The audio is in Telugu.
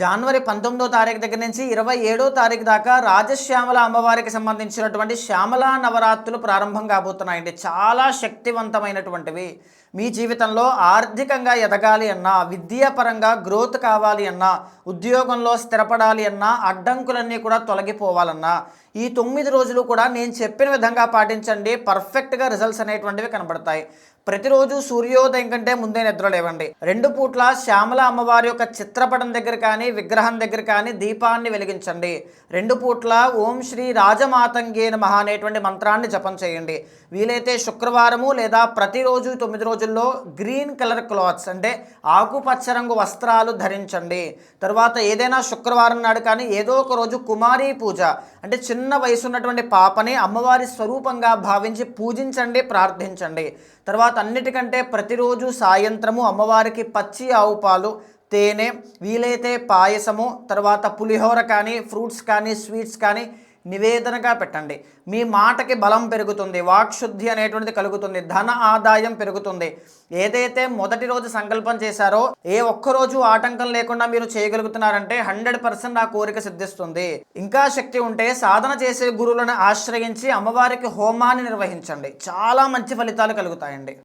జనవరి 19వ తారీఖు దగ్గర నుంచి 27వ తారీఖు దాకా రాజశ్యామల అమ్మవారికి సంబంధించినటువంటి శ్యామలా నవరాత్రులు ప్రారంభం కాబోతున్నాయండి. చాలా శక్తివంతమైనటువంటివి. మీ జీవితంలో ఆర్థికంగా ఎదగాలి అన్నా, విద్యాపరంగా గ్రోత్ కావాలి అన్నా, ఉద్యోగంలో స్థిరపడాలి అన్నా, అడ్డంకులన్నీ కూడా తొలగిపోవాలన్నా ఈ 9 రోజులు కూడా నేను చెప్పిన విధంగా పాటించండి. పర్ఫెక్ట్గా రిజల్ట్స్ అనేటువంటివి కనబడతాయి. ప్రతిరోజు సూర్యోదయం కంటే ముందే నిద్ర లేవండి. 2 పూట్ల శ్యామల అమ్మవారి యొక్క చిత్రపటం దగ్గర కానీ విగ్రహం దగ్గర కానీ దీపాన్ని వెలిగించండి. 2 పూట్ల ఓం శ్రీ రాజమాతంగే నమః అనేటువంటి మంత్రాన్ని జపం చేయండి. వీలైతే శుక్రవారము లేదా ప్రతిరోజు 9 రోజుల్లో గ్రీన్ కలర్ క్లాత్స్ అంటే ఆకుపచ్చ రంగు వస్త్రాలు ధరించండి. తర్వాత ఏదైనా శుక్రవారం నాడు కానీ ఏదో ఒక రోజు కుమారీ పూజ అంటే చిన్న వయసు ఉన్నటువంటి పాపని అమ్మవారి స్వరూపంగా భావించి పూజించండి, ప్రార్థించండి. తర్వాత అన్నిటికంటే ప్రతిరోజు సాయంత్రము అమ్మవారికి పచ్చి ఆవు పాలు, తేనె, వీలైతే పాయసము, తర్వాత పులిహోర కానీ ఫ్రూట్స్ కానీ స్వీట్స్ కానీ నివేదనగా పెట్టండి. మీ మాటకి బలం పెరుగుతుంది, వాక్శుద్ధి అనేటువంటిది కలుగుతుంది, ధన ఆదాయం పెరుగుతుంది. ఏదైతే మొదటి రోజు సంకల్పం చేశారో ఏ ఒక్కరోజు ఆటంకం లేకుండా మీరు చేయగలుగుతున్నారంటే 100% ఆ కోరిక సిద్ధిస్తుంది. ఇంకా శక్తి ఉంటే సాధన చేసే గురువులను ఆశ్రయించి అమ్మవారికి హోమాన్ని నిర్వహించండి. చాలా మంచి ఫలితాలు కలుగుతాయండి.